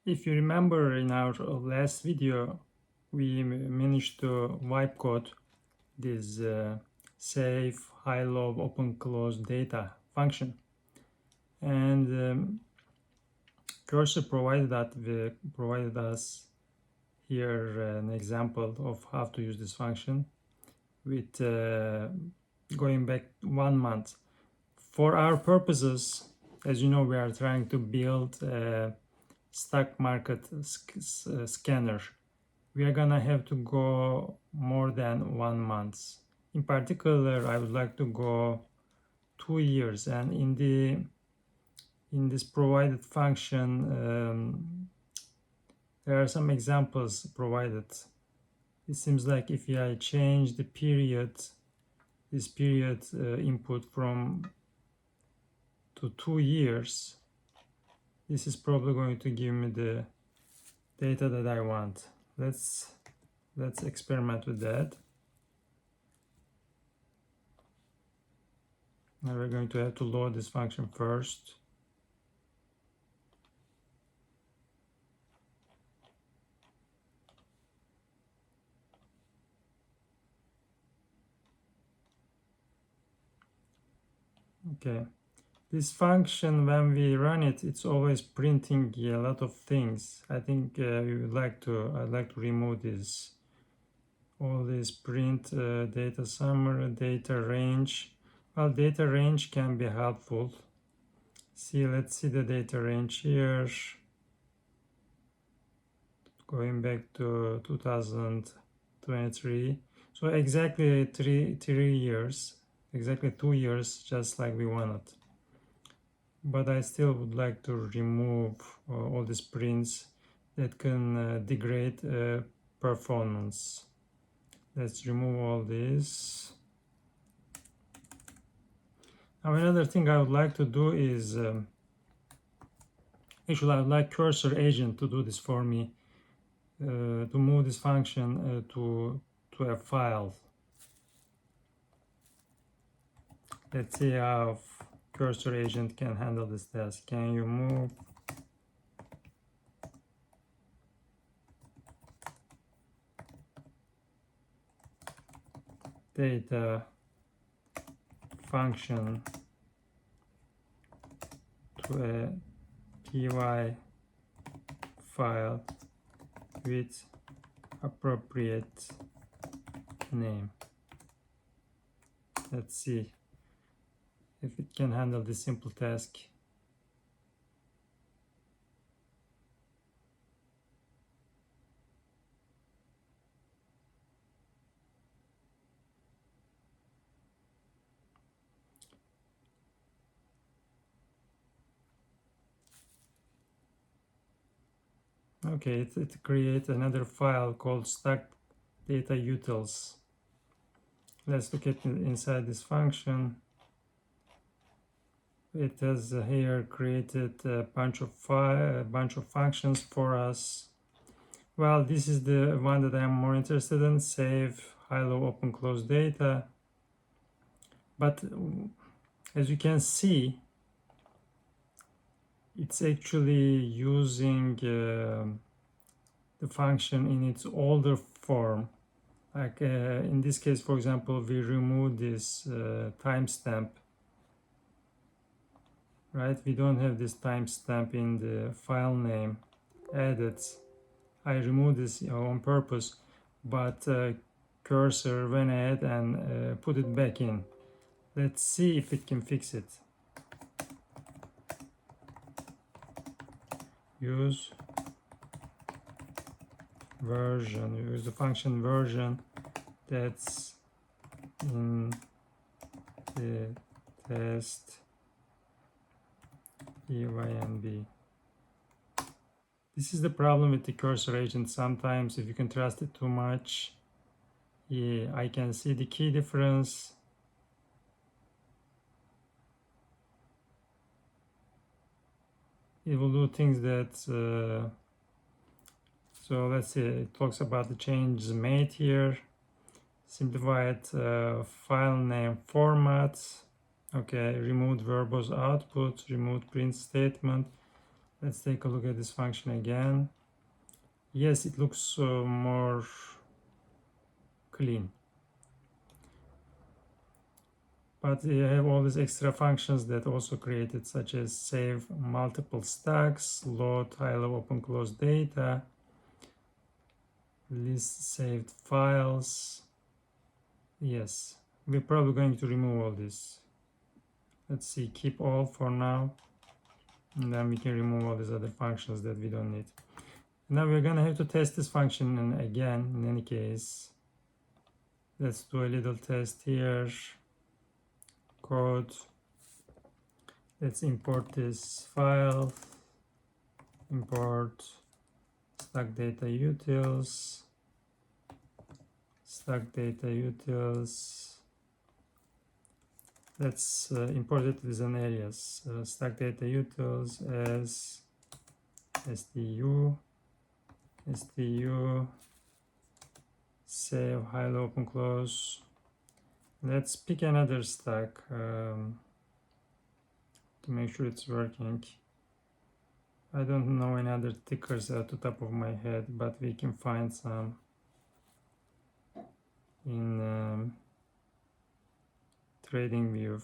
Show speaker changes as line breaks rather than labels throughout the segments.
If you remember in our last video, we managed to wipe code this save, high, low, open, close data function. And Cursor provided us here an example of how to use this function with going back 1 month. For our purposes, as you know, we are trying to build a stock market scanner. We are gonna have to go more than 1 month. In particular, I would like to go 2 years, and in this provided function, there are some examples provided. It seems like if I change the period, this period input from to 2 years, this is probably going to give me the data that I want. Let's experiment with that. Now we're going to have to load this function first. Okay, this function, when we run it, it's always printing a lot of things. I think I'd like to remove this, all this print data summary, data range. Well, data range can be helpful. Let's see the data range here. Going back to 2023. So exactly three years, exactly 2 years, just like we wanted. But I still would like to remove all these prints that can degrade performance. Let's remove all this. Now another thing I would like to do is, actually I would like cursor agent to do this for me, to move this function to a file. Let's see how cursor agent can handle this task. Can you move data function to a py file with appropriate name? Let's see if it can handle this simple task. Okay, it creates another file called stock data utils. Let's look at inside this function. It has here created a bunch of functions for us. Well, this is the one that I'm more interested in: save, high, low, open, close data. But as you can see, it's actually using the function in its older form. Like in this case, for example, we remove this timestamp, right? We don't have this timestamp in the file name added. I removed this on purpose, but cursor went ahead and put it back in. Let's see if it can fix it. Use version, use the function version that's in the test env. This is the problem with the cursor agent. Sometimes if you can trust it too much, yeah, I can see the key difference. It will do things that so let's see, it talks about the changes made here. Simplified file name format. Okay, removed verbose output, removed print statement. Let's take a look at this function again. Yes, it looks more clean. But you have all these extra functions that also created, such as save multiple stacks, load high-level open close data, list saved files. Yes, we're probably going to remove all this. Let's see, keep all for now, and then we can remove all these other functions that we don't need. Now we're gonna have to test this function, and again, in any case, let's do a little test here. Code. Let's import this file. Import stack data utils. Stack data utils. Let's import it with an alias. Stack data utils as stu save high-level open close. Let's pick another stack to make sure it's working. I don't know any other tickers at the top of my head, but we can find some in TradingView.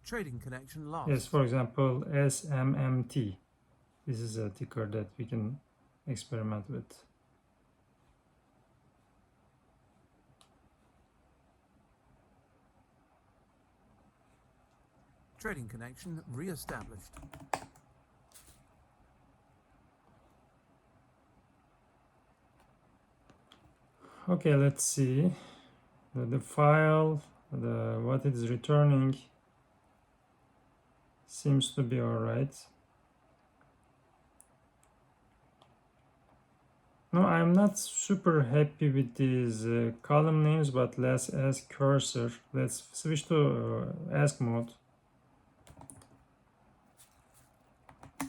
Trading connection lost.
Yes, for example, SMMT. This is a ticker that we can experiment with.
Trading connection re-established.
Okay, let's see. The file, what it is returning seems to be all right. No, I'm not super happy with these column names, but let's ask cursor. Let's switch to ask mode.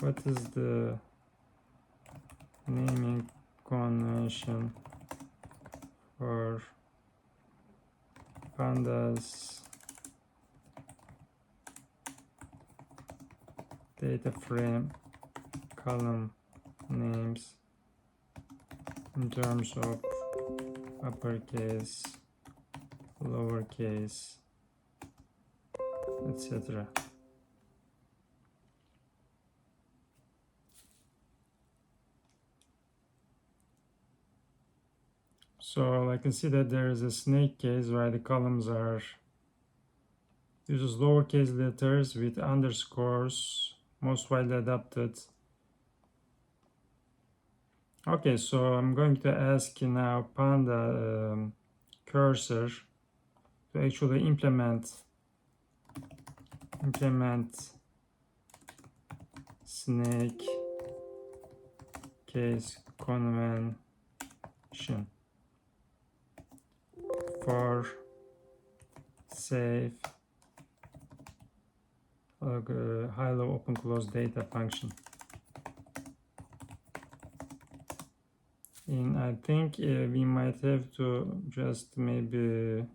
What is the naming convention for pandas data frame column names in terms of uppercase, lowercase, etc. So I can see that there is a snake case where the columns are uses lowercase letters with underscores, most widely adopted. Okay, so I'm going to ask now Panda cursor to actually implement snake case convention for save high-level open close data function. And I think we might have to just maybe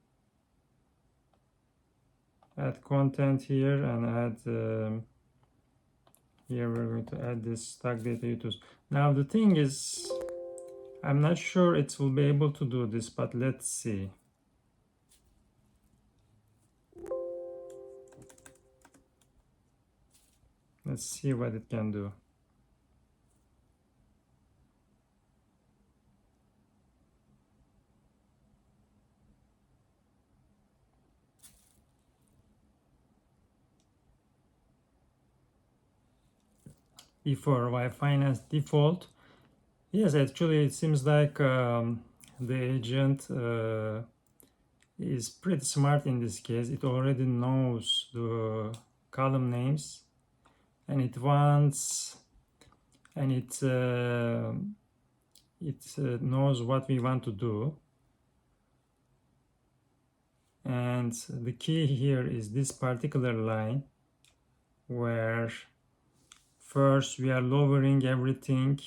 add content here and add here we're going to add this stack data utils. Now the thing is, I'm not sure it will be able to do this, but let's see. Let's see what it can do. Before Y Finance default. Yes, actually it seems like the agent is pretty smart in this case. It already knows the column names and it wants and it knows what we want to do. And the key here is this particular line where first we are lowering everything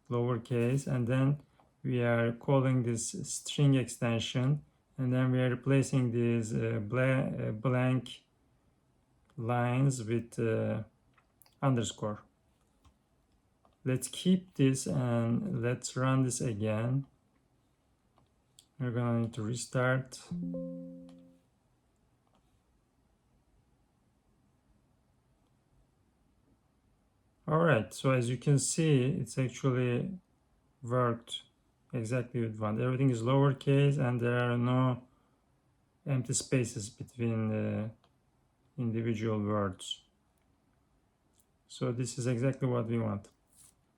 lowercase, and then we are calling this string extension, and then we are replacing these blank lines with underscore. Let's keep this and let's run this again. We're gonna need to restart. All right, so as you can see, it's actually worked exactly with one. Everything is lowercase and there are no empty spaces between the individual words. So this is exactly what we want.